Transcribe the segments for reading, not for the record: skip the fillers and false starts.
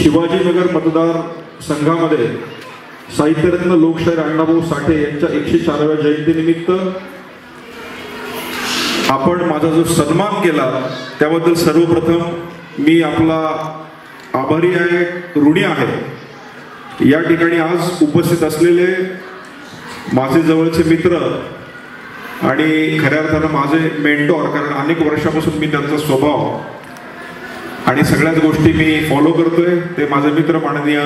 शिवाजीनगर मतदार संघामध्ये साहित्यरत्न लोकशाहीर अण्णाभाऊ साठे यांच्या 104व्या जयंतीनिमित्त आपण माझा जो सन्मान केला त्याबद्दल सर्वप्रथम मी आपला आभारी आहे, ऋणी आहे। या ठिकाणी आज उपस्थित असलेले माझे जवळचे मित्र आणि खऱ्या अर्थानं माझे मेंटॉर, कारण अनेक वर्षापासून मी त्यांचा स्वभाव आणि सगळ्याच गोष्टी मी फॉलो करतोय, ते माझे मित्र माननीय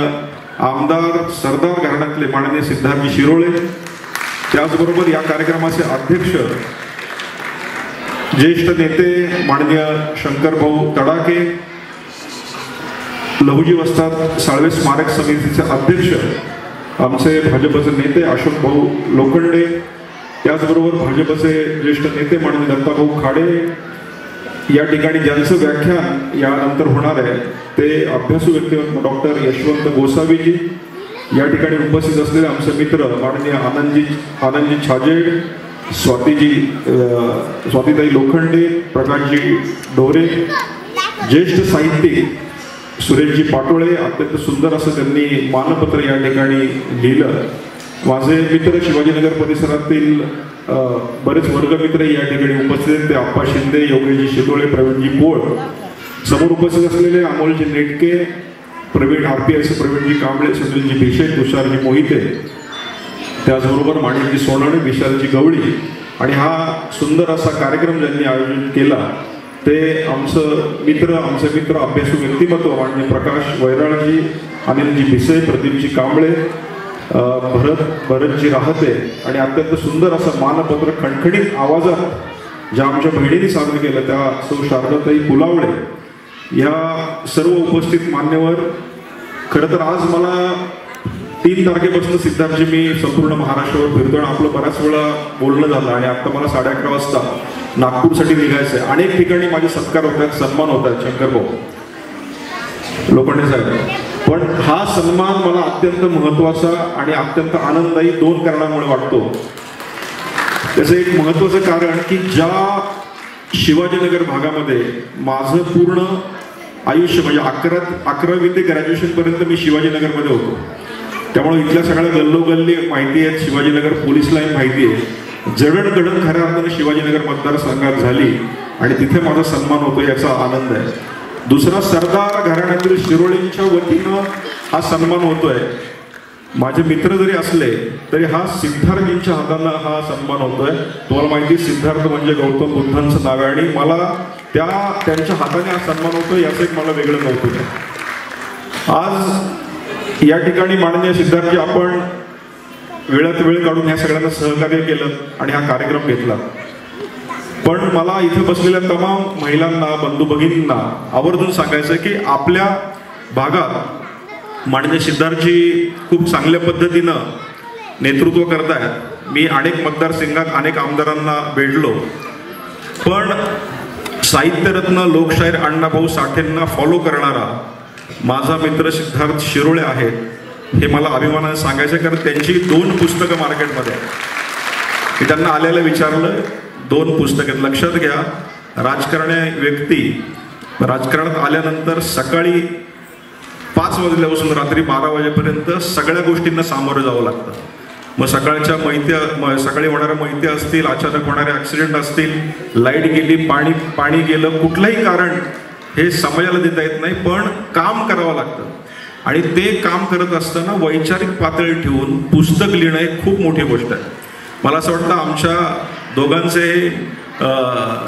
आमदार सरदार घराण्यातले माननीय सिद्धार्थजी शिरोळे, त्याचबरोबर या कार्यक्रमाचे अध्यक्ष ज्येष्ठ नेते माननीय शंकरभाऊ तडाके, लहुजी वस्ताद साळवे स्मारक समितीचे अध्यक्ष आमचे भाजपचे नेते अशोक भाऊ लोखंडे, त्याचबरोबर भाजपचे ज्येष्ठ नेते माननीय दत्ताभाऊ खाडे, या ठिकाणी ज्यांचं व्याख्यान यानंतर होणार आहे ते अभ्यासू व्यक्तिमत्व डॉक्टर यशवंत गोसावीजी, या ठिकाणी उपस्थित असलेले आमचे मित्र माननीय आनंदजी छाजेड, स्वातीताई लोखंडे, प्रकाशजी डोरे, ज्येष्ठ साहित्यिक सुरेशजी पाटोळे, अत्यंत सुंदर असं त्यांनी मानपत्र या ठिकाणी लिहिलं। माझे मित्र शिवाजीनगर परिसरातील बरेच वर्गमित्र या ठिकाणी उपस्थित आहेत, ते आप्पा शिंदे, योगेशजी शितोळे, प्रवीणजी पोळ, समोर उपस्थित असलेले अमोलजी नेटके, प्रवीण RPS, प्रवीणजी कांबळे, सुनीलजी भिशे, तुषारजी मोहिते, त्याचबरोबर माणिकजी सोनाणे, विशालजी गवळी, आणि हा सुंदर असा कार्यक्रम ज्यांनी आयोजित केला ते आमचे मित्र अभ्यासू व्यक्तिमत्व माननीय प्रकाश वैराळजी, अनिलजी भिसे, प्रदीपजी कांबळे, भरतजी राहते, आणि अत्यंत सुंदर असं मानपत्र खणखणीत आवाजात ज्या आमच्या बहिणींनी सादर केलं त्या सौ शारदाताई पुलावळे, या सर्व उपस्थित मान्यवर। खरं तर आज मला 3 तारखेपासून सिद्धार्थजी मी संपूर्ण महाराष्ट्रावर फिरतो आणि आपलं बऱ्याच वेळा बोलणं झालं आणि आता मला 11:30 वाजता नागपूरसाठी निघायचं आहे। अनेक ठिकाणी माझे सत्कार होतात, सन्मान होतात शंकरभाऊ लोखंडे साहेब, पण हा सन्मान मला अत्यंत महत्त्वाचा आणि अत्यंत आनंददायी 2 कारणांमुळे वाटतो। त्याचं एक महत्त्वाचं कारण की ज्या शिवाजीनगर भागामध्ये माझं पूर्ण आयुष्य म्हणजे 11वी ते ग्रॅज्युएशनपर्यंत मी शिवाजीनगरमध्ये होतो, त्यामुळे इथल्या सगळ्या गल्लोगल्ली माहिती आहेत, शिवाजीनगर पोलीस लाईन माहिती आहे, जडणघडण खऱ्या अर्थानं शिवाजीनगर मतदारसंघात झाली आणि तिथे माझा सन्मान होतो याचा आनंद आहे। दुसरा, सरदार घराण्यातील शिरोळेंच्या वतीनं हा सन्मान होतोय। माझे मित्र जरी असले तरी हा सिद्धार्थजींच्या हातानं हा सन्मान होतोय। तुम्हाला माहिती, सिद्धार्थ म्हणजे गौतम बुद्धांचं नाव आहे आणि मला त्यांच्या हाताने हा सन्मान होतोय याचं एक मला वेगळं कौतुक आहे। आज या ठिकाणी माननीय सिद्धार्थजी आपण वेळात वेळ काढून ह्या सगळ्यांना सहकार्य केलं आणि हा कार्यक्रम घेतला, पण मला इथे बसलेल्या तमाम महिलांना, बंधू भगिनींना आवर्जून सांगायचं आहे की आपल्या भागात माननीय सिद्धार्थजी खूप चांगल्या पद्धतीनं नेतृत्व करतायत। मी अनेक मतदारसंघात अनेक आमदारांना भेटलो, पण साहित्यरत्न लोकशाहीर अण्णाभाऊ साठेंना फॉलो करणारा माझा मित्र सिद्धार्थ शिरोळे आहेत, हे मला अभिमानाने सांगायचं, कारण त्यांची 2 पुस्तकं मार्केटमध्ये आहेत। मी त्यांना आल्याला विचारलं, 2 पुस्तकं लक्षात घ्या, राजकारणी व्यक्ती राजकारणात आल्यानंतर सकाळी 5 वाजल्यापासून रात्री 12 वाजेपर्यंत सगळ्या गोष्टींना सामोरं जावं लागतं। मग सकाळी होणाऱ्या मैत्या असतील, अचानक होणारे ॲक्सिडेंट असतील, लाईट गेली, पाणी गेलं, कुठलंही कारण हे समाजाला देता येत नाही, पण काम करावं लागतं आणि ते काम करत असताना वैचारिक पातळी ठेवून पुस्तक लिहिणं ही खूप मोठी गोष्ट आहे। मला असं वाटतं आमच्या दोघांचे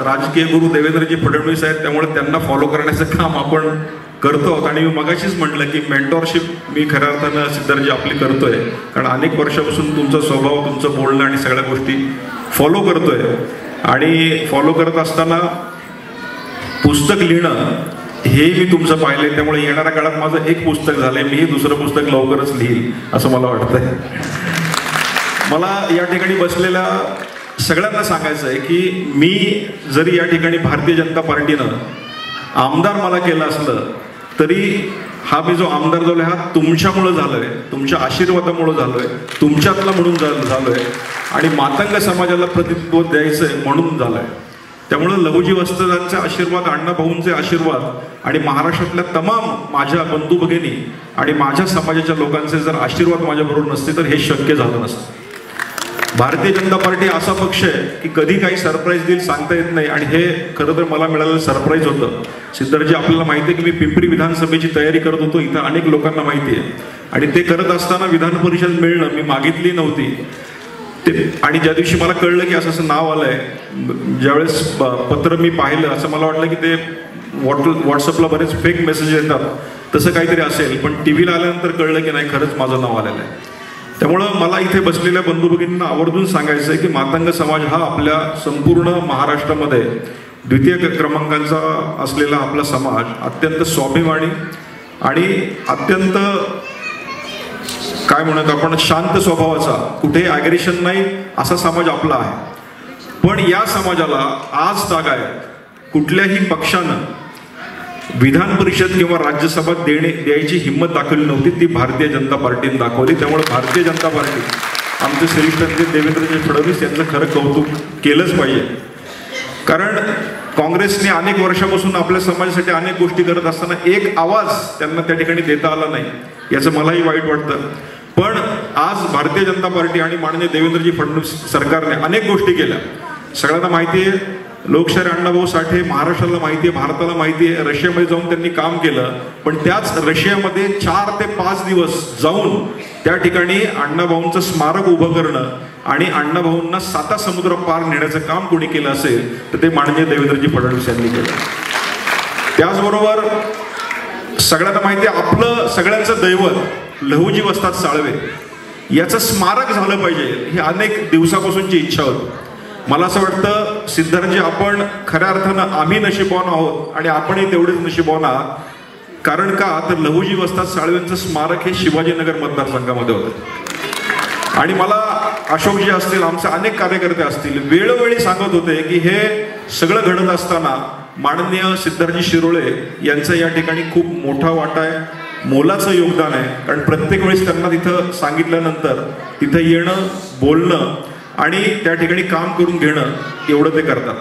राजकीय गुरु देवेंद्रजी फडणवीस आहेत, त्यामुळे त्यांना फॉलो करण्याचं काम आपण करतो आहोत। आणि मी मगाशीच म्हटलं की मेंटॉरशिप मी खऱ्या अर्थानं सिद्धार्थजी आपली करतोय, कारण अनेक वर्षापासून तुमचा स्वभाव, तुमचं बोलणं आणि सगळ्या गोष्टी फॉलो करतोय, आणि फॉलो करत असताना पुस्तक लिहिणं हे मी तुमचं पाहिलंय, त्यामुळे येणाऱ्या काळात माझं 1 पुस्तक झालंय, मी हे दुसरं पुस्तक लवकरच लिहील असं मला वाटतंय। मला या ठिकाणी बसलेल्या सगळ्यांना सांगायचं आहे की मी जरी या ठिकाणी भारतीय जनता पार्टीनं आमदार मला केलं असलं तरी हा मी जो आमदार झालोय हा तुमच्यामुळे झालोय, तुमच्या आशीर्वादामुळे झालोय, तुमच्यातला म्हणून झालोय आणि मातंग समाजाला प्रतिनिधित्व द्यायचंय म्हणून झालंय। त्यामुळं लहुजी वस्त्रदारांचे आशीर्वाद, अण्णाभाऊंचे आशीर्वाद आणि महाराष्ट्रातल्या तमाम माझ्या बंधू भगिनी आणि माझ्या समाजाच्या लोकांचे जर आशीर्वाद माझ्याबरोबर नसते तर हे शक्य झालं नसतं. भारतीय जनता पार्टी असा पक्ष आहे की कधी काही सरप्राईज देईल सांगता येत नाही, आणि हे खरं तर मला मिळालेलं सरप्राईज होतं. सिद्धार्थजी, आपल्याला माहिती आहे की मी पिंपरी विधानसभेची तयारी करत होतो, इथं अनेक लोकांना माहिती आहे, आणि ते करत असताना विधान परिषद मिळणं मी मागितली नव्हती ते, आणि ज्या दिवशी मला कळलं की असं असं नाव आलंय, ज्यावेळेस पत्र मी पाहिलं असं मला वाटलं की ते व्हॉट्सअपला बरेच फेक मेसेज येतात तसं काहीतरी असेल, पण टी व्हीला आल्यानंतर कळलं की नाही, खरंच माझं नाव आलेलं आहे. त्यामुळं मला इथे बसलेल्या बंधू भगिनींना आवर्जून सांगायचं आहे की मातंग समाज हा आपल्या संपूर्ण महाराष्ट्रामध्ये द्वितीय क्रमांकाचा असलेला आपला समाज अत्यंत स्वाभिमानी आणि अत्यंत काय म्हणत आपण शांत स्वभावाचा, कुठेही ॲग्रेशन नाही असा समाज आपला आहे. पण या समाजाला आज तागायत कुठल्याही पक्षानं विधान परिषद किंवा राज्यसभा द्यायची हिंमत दाखवली नव्हती, ती भारतीय जनता पार्टीने दाखवली. त्यामुळे भारतीय जनता पार्टी, आमचे श्रीष्ठ देवेंद्रजी फडणवीस यांचं खरं कौतुक केलंच पाहिजे. कारण काँग्रेसने अनेक वर्षापासून आपल्या समाजासाठी अनेक गोष्टी करत असताना एक आवाज त्यांना त्या ठिकाणी देता आला नाही, याचं मलाही वाईट वाटतं. पण आज भारतीय जनता पार्टी आणि माननीय देवेंद्रजी फडणवीस सरकारने अनेक गोष्टी केल्या. सगळ्यांना माहिती आहे, लोकशाहीर अण्णाभाऊ साठे महाराष्ट्राला माहिती आहे, भारताला माहिती आहे, रशियामध्ये जाऊन त्यांनी काम केलं. पण त्याच रशियामध्ये 4 ते 5 दिवस जाऊन त्या ठिकाणी अण्णाभाऊंचं स्मारक उभं करणं आणि अण्णाभाऊंना 7 समुद्र पार नेण्याचं काम कोणी केलं असेल तर ते माननीय देवेंद्रजी फडणवीस यांनी केलं. त्याचबरोबर सगळ्यांना माहिती आहे, आपलं सगळ्यांचं दैवत लहुजी वस्ताद साळवे याचं स्मारक झालं पाहिजे, ही अनेक दिवसापासूनची इच्छा होती. मला असं वाटतं सिद्धार्थजी, आपण खऱ्या अर्थानं आम्ही नशीबवान आहोत आणि आपणही तेवढेच नशीबवान आहात. कारण का तर लहुजी वस्ताद साळवेंचं स्मारक हे शिवाजीनगर मतदारसंघामध्ये होतं, आणि मला अशोकजी असतील, आमचे अनेक कार्यकर्ते असतील, वेळोवेळी सांगत होते की हे सगळं घडत असताना माननीय सिद्धार्थजी शिरोळे यांचं या ठिकाणी खूप मोठा वाटा आहे, मोलाचं योगदान आहे. कारण प्रत्येक वेळेस त्यांना तिथं सांगितल्यानंतर तिथं येणं, बोलणं आणि त्या ठिकाणी काम करून घेणं एवढं ते करतात.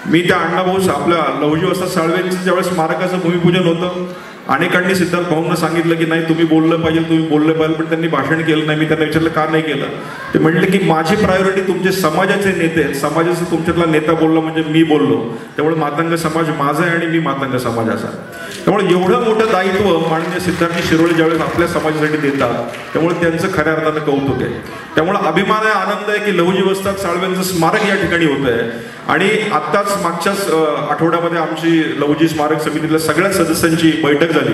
मी त्या अण्णाभाऊ आपल्या लहुजी वस्ताद साळवेंचं ज्यावेळेस स्मारकाचं भूमिपूजन होतं, अनेकांनी सिद्धार्थ भाऊंना सांगितलं की नाही तुम्ही बोललं पाहिजे, तुम्ही बोललं पाहिजे, पण त्यांनी भाषण केलं नाही. मी त्यांना विचारलं का नाही केलं, ते म्हटले की माझी प्रायोरिटी तुमचे समाजाचे नेते आहेत, समाजाचा तुमच्यातला नेता बोलला म्हणजे मी बोललो, त्यामुळे मातंग समाज माझा आहे आणि मी मातंग समाजाचा. त्यामुळे एवढं मोठं दायित्व माननीय सिद्धार्थजी शिरोळे ज्यावेळेस आपल्या समाजासाठी देतात, त्यामुळे त्यांचं खऱ्या अर्थानं कौतुक आहे. त्यामुळे अभिमान आहे, आनंद आहे की लहुजी वस्ताद साळवेंचं स्मारक या ठिकाणी होत आहे. आणि आत्ताच मागच्याच आठवड्यामध्ये आमची लहुजी स्मारक समितीतल्या सगळ्या सदस्यांची बैठक झाली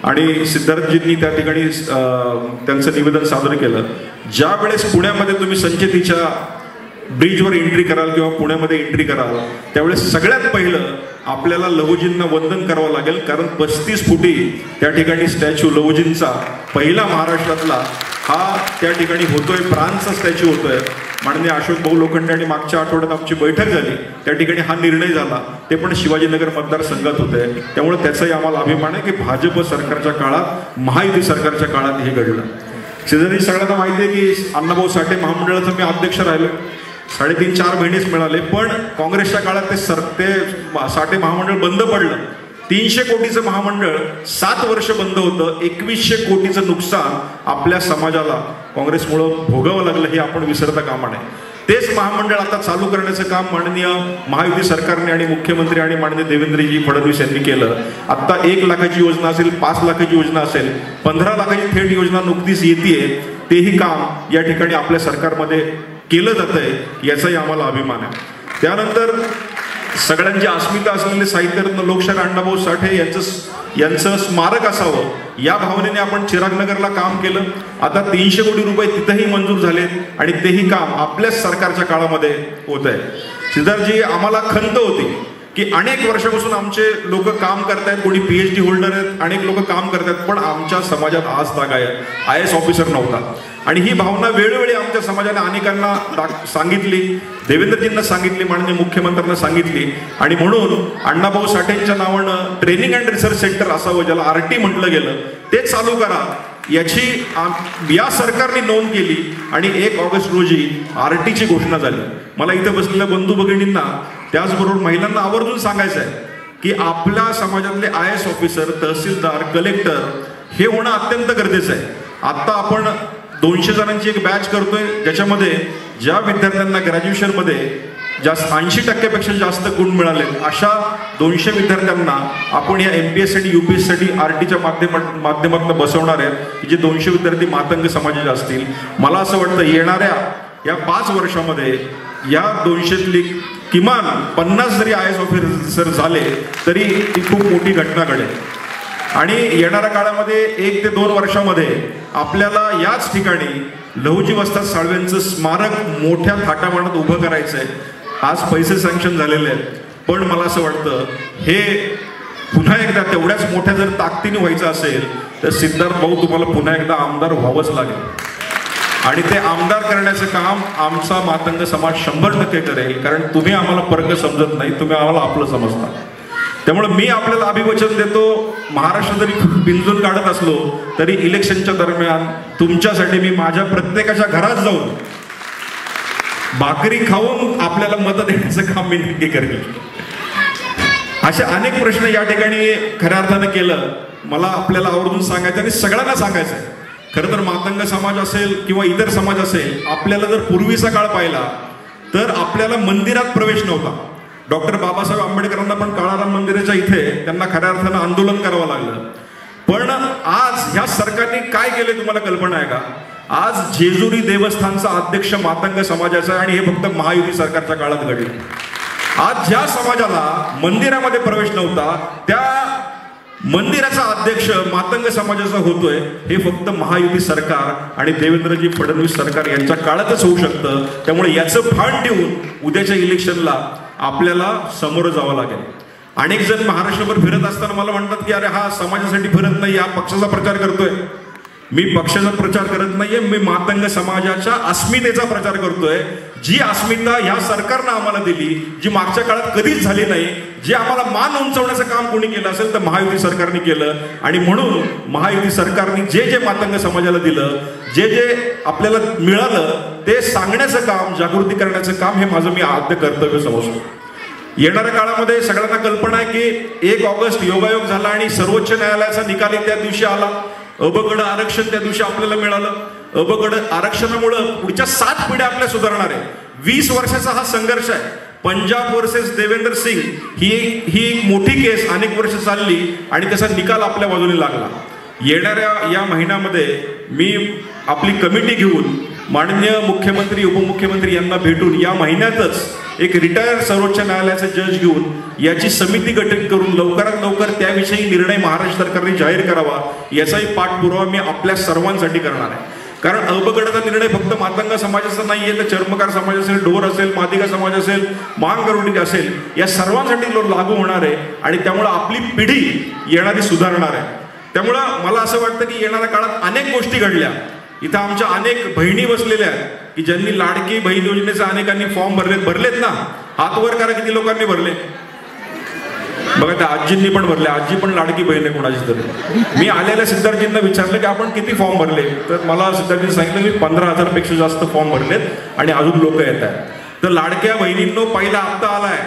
आणि सिद्धार्थजींनी त्या ठिकाणी त्यांचं निवेदन सादर केलं. ज्या वेळेस पुण्यामध्ये तुम्ही संचेतीच्या ब्रिजवर एंट्री कराल किंवा पुण्यामध्ये एंट्री कराल, त्यावेळेस सगळ्यात पहिलं आपल्याला लहुजींना वंदन करावं लागेल. कारण 35 फुटी त्या ठिकाणी स्टॅच्यू लहुजींचा पहिला महाराष्ट्रातला हा त्या ठिकाणी होतोय, ब्रांजचा स्टॅच्यू होतोय. माननीय अशोक भाऊ लोखंडे आणि मागच्या आठवड्यात आमची बैठक झाली, त्या ठिकाणी हा निर्णय झाला, ते पण शिवाजीनगर मतदारसंघात होते. त्यामुळे त्याचाही आम्हाला अभिमान आहे की भाजप सरकारच्या काळात, महायुती सरकारच्या काळात हे घडलं. शेजारी सगळ्यांना माहिती आहे की अण्णाभाऊ साठे महामंडळाचं मी अध्यक्ष राहिलो, 3.5-4 महिनेच मिळाले. पण काँग्रेसच्या काळात ते साठे महामंडळ बंद पडलं. 300 कोटीचं महामंडळ 7 वर्ष बंद होतं. 2100 कोटीचं नुकसान आपल्या समाजाला काँग्रेसमुळं भोगावं लागलं, हे आपण विसरता कामा नये. तेच महामंडळ आता चालू करण्याचं काम माननीय महायुती सरकारने आणि मुख्यमंत्री आणि माननीय देवेंद्रजी फडणवीस यांनी केलं. आता 1 लाखाची योजना असेल, 5 लाखाची योजना असेल, 15 लाखाची थेट योजना नुकतीच येते, तेही काम या ठिकाणी आपल्या सरकारमध्ये केलं जातंय, याचाही आम्हाला अभिमान आहे. त्यानंतर सगळ्यांची अस्मिता असलेले साहित्यरत्न लोकशाहीर अण्णाभाऊ साठे यांचं स्मारक असावं या भावनेने आपण चिरागनगरला काम केलं. आता 300 कोटी रुपये तिथंही मंजूर झालेत आणि तेही काम आपल्याच सरकारच्या काळामध्ये होत आहे. सिद्धार्थजी, आम्हाला खंत होती की अनेक वर्षापासून आमचे लोक काम करतायत, कोणी PhD होल्डर आहेत, अनेक लोक काम करतायत, पण आमच्या समाजात आज ताग आहे, IAS ऑफिसर नव्हता. आणि ही भावना वेळोवेळी आमच्या समाजाने अनेकांना सांगितली, देवेंद्रजींना सांगितली, माननीय मुख्यमंत्र्यांना सांगितली. आणि म्हणून अण्णाभाऊ साठेंच्या नावानं ट्रेनिंग अँड रिसर्च सेंटर असावं, ज्याला RT म्हटलं गेलं, ते चालू करा, याची या सरकारने नोंद केली आणि 1 ऑगस्ट रोजी RTची घोषणा झाली. मला इथं बसलेल्या बंधू भगिनींना त्याचबरोबर महिलांना आवर्जून सांगायचं आहे की आपल्या समाजातले IAS ऑफिसर, तहसीलदार, कलेक्टर हे होणं अत्यंत गरजेचं आहे. आता आपण 200 जणांची एक बॅच करतोय, ज्याच्यामध्ये ज्या विद्यार्थ्यांना ग्रॅज्युएशनमध्ये 80% जास्त गुण मिळाले अशा 200 विद्यार्थ्यांना आपण या MPSC आणि UPSC साठी RTच्या माध्यमातून बसवणार आहेत, जे 200 विद्यार्थी मातंग समाजाचे असतील. मला असं वाटतं येणाऱ्या या 5 वर्षामध्ये या 200तली किमान 50 जरी IAS ऑफिसर झाले तरी ती खूप मोठी घटना घडेल. आणि येणाऱ्या काळामध्ये 1 ते 2 वर्षामध्ये आपल्याला याच ठिकाणी लहुजी वस्ताद साळवेंचं स्मारक मोठ्या थाटामाटात उभं करायचं आहे. आज पैसे सँक्शन झालेले आहेत, पण मला असं वाटतं हे पुन्हा एकदा तेवढ्याच मोठ्या जर ताकदीने व्हायचं असेल तर सिद्धार्थ भाऊ तुम्हाला पुन्हा एकदा आमदार व्हावंच लागेल. आणि ते आमदार करण्याचं काम आमचा मातंग समाज 100% करेल, कारण तुम्ही आम्हाला परक समजत नाही, तुम्ही आम्हाला आपलं समजता. त्यामुळे मी आपल्याला अभिवचन देतो, महाराष्ट्र जरी पिंजून काढत असलो तरी इलेक्शनच्या दरम्यान तुमच्यासाठी मी माझ्या प्रत्येकाच्या घरात जाऊन भाकरी खाऊन आपल्याला मतं देण्याचं काम मी नक्की करेल. असे अनेक प्रश्न या ठिकाणी खऱ्या अर्थानं केलं. मला आपल्याला आवर्जून सांगायचं आणि सगळ्यांना सांगायचं आहे. खरं तर मातंग समाज असेल किंवा इतर समाज असेल, आपल्याला जर पूर्वीचा काळ पाहिला तर आपल्याला मंदिरात प्रवेश नव्हता. डॉक्टर बाबासाहेब आंबेडकरांना पण काळाराम मंदिराच्या इथे त्यांना खऱ्या अर्थानं आंदोलन करावं लागलं. पण आज ह्या सरकारने काय केले तुम्हाला कल्पना आहे का? आज जेजुरी देवस्थानचा अध्यक्ष मातंग समाजाचा आहे आणि हे फक्त महायुती सरकारच्या काळात घडले. आज ज्या समाजाला मंदिरामध्ये प्रवेश नव्हता त्या मंदिराचा अध्यक्ष मातंग समाजाचा होतोय, हे फक्त महायुती सरकार आणि देवेंद्रजी फडणवीस सरकार यांच्या काळातच होऊ शकतं. त्यामुळे याचं भान ठेवून उद्याच्या इलेक्शनला आपल्याला समोर जावं लागेल. अनेक जण महाराष्ट्रभर फिरत असताना मला म्हणतात की अरे हा समाजासाठी फिरत नाही, हा पक्षाचा प्रचार करतोय. मी पक्षाचा प्रचार करत नाहीये, मी मातंग समाजाच्या अस्मितेचा प्रचार करतोय. जी अस्मिता या सरकारनं आम्हाला दिली, जी मागच्या काळात कधीच झाली नाही, जे आम्हाला मान उंचवण्याचं काम कोणी केलं असेल तर महायुती सरकारने केलं. आणि म्हणून महायुती सरकारने जे जे मातंग समाजाला दिलं, जे जे आपल्याला मिळालं ते सांगण्याचं काम, जागृती करण्याचं काम हे माझं मी आद्य कर्तव्य समजतो. येणाऱ्या काळामध्ये सगळ्यांना कल्पना आहे की 1 ऑगस्ट योगायोग झाला आणि सर्वोच्च न्यायालयाचा निकाल त्या दिवशी आला. अबगड आरक्षण त्या दिवशी आपल्याला मिळालं. अबगड आरक्षणामुळे पुढच्या 7 पिढ्या आपल्या सुधारणार आहे. 20 वर्षाचा हा संघर्ष आहे. पंजाब वर्सेस देवेंद्र सिंग ही एक मोठी केस अनेक वर्ष चालली आणि त्याचा निकाल आपल्या बाजूने लागला. येणाऱ्या या महिन्यामध्ये मी आपली कमिटी घेऊन माननीय मुख्यमंत्री, उपमुख्यमंत्री यांना भेटून या महिन्यातच एक रिटायर्ड सर्वोच्च न्यायालयाचे जज घेऊन याची समिती गठीत करून लवकरात लवकर त्याविषयी निर्णय महाराष्ट्र सरकारने जाहीर करावा, याचाही पाठपुरावा मी आपल्या सर्वांसाठी करणार आहे. कारण अबगडाचा निर्णय फक्त मातंग समाजाचा नाही आहे, तर चर्मकार समाज असेल, ढोर असेल, मादिगा समाज असेल, मांगरुडी असेल, या सर्वांसाठी लागू होणार आहे. आणि त्यामुळं आपली पिढी येणारी सुधारणार आहे. त्यामुळं मला असं वाटतं की येणाऱ्या काळात अनेक गोष्टी घडल्या. इथं आमच्या अनेक बहिणी बसलेल्या आहेत की ज्यांनी लाडकी बहीण योजनेचे अनेकांनी फॉर्म भरलेत ना. हात वर करा किती लोकांनी भरले. बघा त्या आजींनी पण भरले. आजी पण लाडकी बहीण आहे कोणाची तरी. मी आलेल्या सिद्धार्थजींना विचारलं की आपण किती फॉर्म भरले, तर मला सिद्धार्थजींनी सांगितलं मी 15,000पेक्षा जास्त फॉर्म भरलेत आणि अजून लोक येत आहेत. तर लाडक्या बहिणींनो पहिला हप्ता आलाय,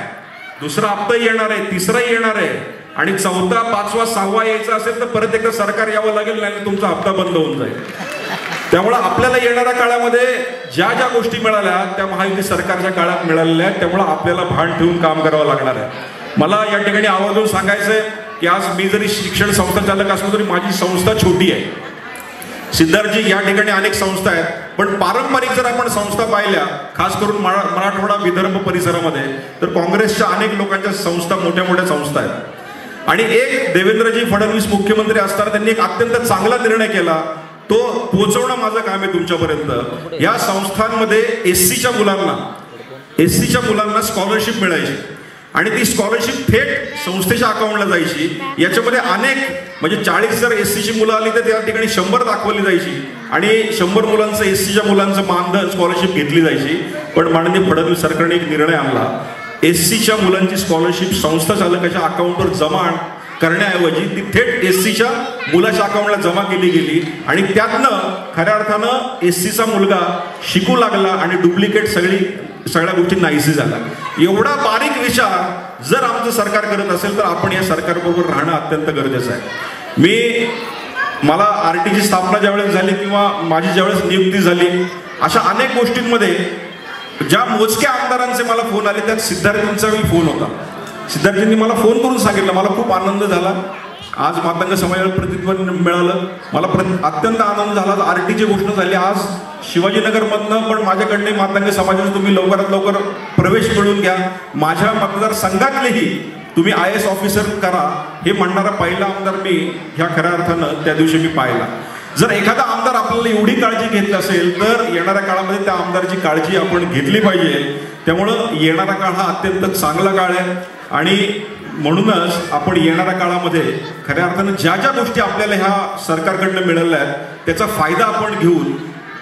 दुसरा हप्ताही येणार आहे, तिसराही येणार आहे आणि 4था, 5वा, 6वा यायचा असेल तर परत एकदा सरकार यावं लागेल, नाही तुमचा हप्ता बंद होऊन जाईल. त्यामुळे आपल्याला येणाऱ्या काळामध्ये ज्या ज्या गोष्टी मिळाल्या त्या महायुती सरकारच्या काळात मिळालेल्या आहेत. त्यामुळे आपल्याला भान ठेवून काम करावं लागणार आहे. मला या ठिकाणी आवर्जून सांगायचंय की आज मी जरी शिक्षण संस्था चालक असलो तरी माझी संस्था छोटी आहे. सिद्धार्थजी या ठिकाणी अनेक संस्था आहेत, पण पारंपरिक जर आपण संस्था पाहिल्या, खास करून मराठवाडा विदर्भ परिसरामध्ये, तर काँग्रेसच्या अनेक लोकांच्या संस्था मोठ्या मोठ्या संस्था आहेत. आणि एक देवेंद्रजी फडणवीस मुख्यमंत्री असताना त्यांनी एक अत्यंत चांगला निर्णय केला, तो पोहोचवणं माझं काम आहे तुमच्यापर्यंत. या संस्थांमध्ये एससीच्या मुलांना स्कॉलरशिप मिळायची आणि ती स्कॉलरशिप थेट संस्थेच्या अकाउंटला जायची. याच्यामध्ये अनेक म्हणजे 40 जर एससीची मुलं आली तर त्या ठिकाणी 100 दाखवली जायची आणि 100 मुलांचं एससीच्या मुलांचं मानधन स्कॉलरशिप घेतली जायची. पण माननीय फडणवीस सरकारने एक निर्णय आणला, एससीच्या मुलांची स्कॉलरशिप संस्था चालकाच्या अकाउंटवर जमा करण्याऐवजी ती थेट एससीच्या मुलाच्या अकाउंटला जमा केली गेली आणि त्यातनं खऱ्या अर्थानं एससीचा मुलगा शिकू लागला आणि डुप्लिकेट सगळ्या गोष्टी नाहीशी झाला. एवढा बारीक विचार जर आमचं सरकार करत असेल तर आपण या सरकारबरोबर राहणं अत्यंत गरजेचं आहे. मला आरटीची स्थापना ज्यावेळेस झाली किंवा माझी ज्यावेळेस नियुक्ती झाली, अशा अनेक गोष्टींमध्ये ज्या मोजक्या आमदारांचे मला फोन आले त्यात सिद्धार्थजींचा मी फोन होता. सिद्धार्थजींनी मला फोन करून सांगितलं, मला खूप आनंद झाला, आज मातंग समाजाला प्रतिनिधित्व मिळालं, मला अत्यंत आनंद झाला. आरटीची गोष्ट झाली, आज शिवाजीनगरमधनं पण माझ्याकडे मातंग समाजाचा तुम्ही लवकरात लवकर प्रवेश मिळवून घ्या, माझ्या मतदारसंघातलेही तुम्ही IAS ऑफिसर करा, हे म्हणणारा पहिला आमदार मी ह्या खऱ्या अर्थानं त्या दिवशी मी पाहिला. जर एखादा आमदार आपल्याला एवढी काळजी घेत असेल तर येणाऱ्या काळामध्ये त्या आमदारची काळजी आपण घेतली पाहिजे. त्यामुळं येणारा काळ हा अत्यंत चांगला काळ आहे आणि म्हणूनच आपण येणाऱ्या काळामध्ये खऱ्या अर्थानं ज्या ज्या गोष्टी आपल्याला ह्या सरकारकडनं मिळाल्या आहेत त्याचा फायदा आपण घेऊन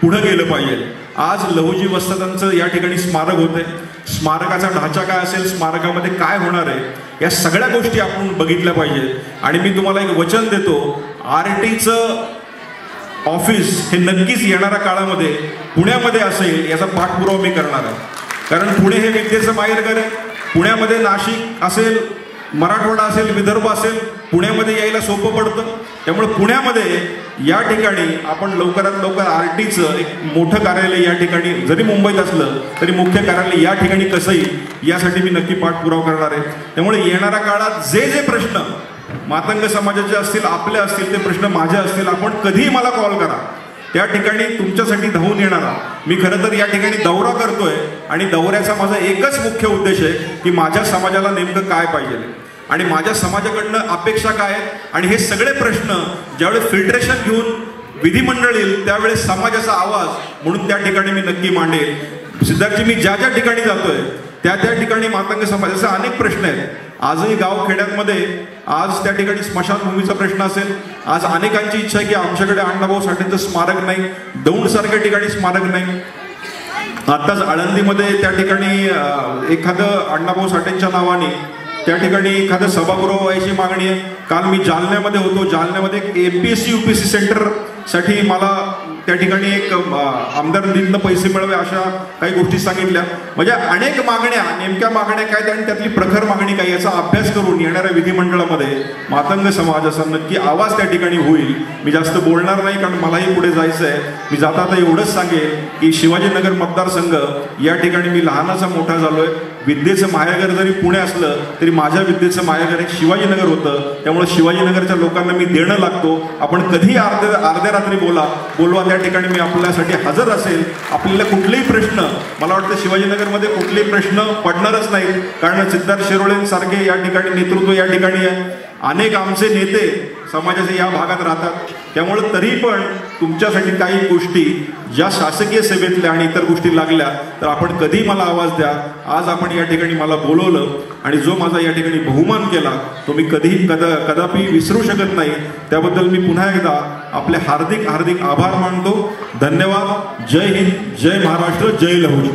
पुढे गेलं पाहिजे. आज लहुजी वस्तादांचं या ठिकाणी स्मारक होते, स्मारकाचा ढाचा काय असेल, स्मारकामध्ये काय होणार आहे, या सगळ्या गोष्टी आपण बघितल्या पाहिजे. आणि मी तुम्हाला एक वचन देतो, आरटीचं ऑफिस हे नक्कीच येणाऱ्या काळामध्ये पुण्यामध्ये असेल याचा पाठपुरावा मी करणार आहे. कारण पुणे हे विद्येचं माहेरघर आहे. पुण्यामध्ये नाशिक असेल, मराठवाडा असेल, विदर्भ असेल, पुण्यामध्ये यायला सोपं पडतं. त्यामुळे पुण्यामध्ये या ठिकाणी आपण लवकरात लवकर आरटीचं एक मोठं कार्यालय या ठिकाणी, जरी मुंबईत असलं तरी मुख्य कार्यालय या ठिकाणी कसं येईल यासाठी मी नक्की पाठपुरावा करणार आहे. त्यामुळे येणाऱ्या काळात जे जे प्रश्न मातंग समाजाचे असतील, आपले असतील, ते प्रश्न माझे असतील, आपण कधीही मला कॉल करा, त्या ठिकाणी तुमच्यासाठी धावून येणारा. मी खरं तर या ठिकाणी दौरा करतोय आणि दौऱ्याचा माझा एकच मुख्य उद्देश आहे की माझ्या समाजाला नेमकं काय पाहिजे आणि माझ्या समाजाकडनं अपेक्षा काय आहेत आणि हे सगळे प्रश्न ज्यावेळेस फिल्ट्रेशन घेऊन विधिमंडळ येईल त्यावेळेस समाजाचा आवाज म्हणून त्या ठिकाणी मी नक्की मांडेल. सिद्धार्थजी, मी ज्या ज्या ठिकाणी जातोय त्या त्या ठिकाणी मातंग समाजाचे अनेक प्रश्न आहेत. आजही गावखेड्यांमध्ये आज त्या ठिकाणी स्मशानभूमीचा प्रश्न असेल, आज अनेकांची इच्छा आहे की आमच्याकडे अण्णाभाऊ साठेंचं स्मारक नाही, दौंडसारख्या ठिकाणी स्मारक नाही. आत्ताच आळंदीमध्ये त्या ठिकाणी एखादं अण्णाभाऊ साठेंच्या नावाने त्या ठिकाणी एखादं सभागृह व्हायची मागणी आहे. काल मी जालन्यामध्ये होतो, जालन्यामध्ये APSC UPSC सेंटरसाठी मला त्या ठिकाणी एक आमदारनींना पैसे मिळावे अशा काही गोष्टी सांगितल्या. म्हणजे अनेक मागण्या, नेमक्या मागण्या काय आणि त्यातली प्रखर मागणी काय याचा अभ्यास करून येणाऱ्या विधिमंडळामध्ये मातंग समाजाचा नक्की आवाज त्या ठिकाणी होईल. मी जास्त बोलणार नाही कारण मलाही पुढे जायचं आहे. मी जाता आता एवढंच सांगेन की शिवाजीनगर मतदारसंघ या ठिकाणी मी लहानाचा मोठा झालोय. विद्येचं माहेरघर जरी पुणे असलं तरी माझ्या विद्येचं माहेरघर एक शिवाजीनगर होतं. त्यामुळे शिवाजीनगरच्या लोकांना मी देणं लागतो. आपण कधी अर्ध्या रात्री बोलवा त्या ठिकाणी मी आपल्यासाठी हजर असेल. आपल्याला कुठलेही प्रश्न, मला वाटतं शिवाजीनगरमध्ये कुठलेही प्रश्न पडणारच नाही कारण सिद्धार्थ शिरोळेंसारखे या ठिकाणी नेतृत्व या ठिकाणी आहे. अनेक आमचे नेते समाजाचे या भागात राहतात. त्यामुळे तरी पण तुमच्यासाठी काही गोष्टी ज्या शासकीय सेवेतल्या आणि इतर गोष्टी लागल्या तर आपण कधी मला आवाज द्या. आज आपण या ठिकाणी मला बोलवलं आणि जो माझा या ठिकाणी बहुमान केला तो मी कदापि विसरू शकत नाही. त्याबद्दल मी पुन्हा एकदा आपले हार्दिक हार्दिक आभार मानतो. धन्यवाद. जय हिंद, जय महाराष्ट्र, जय लहुजी.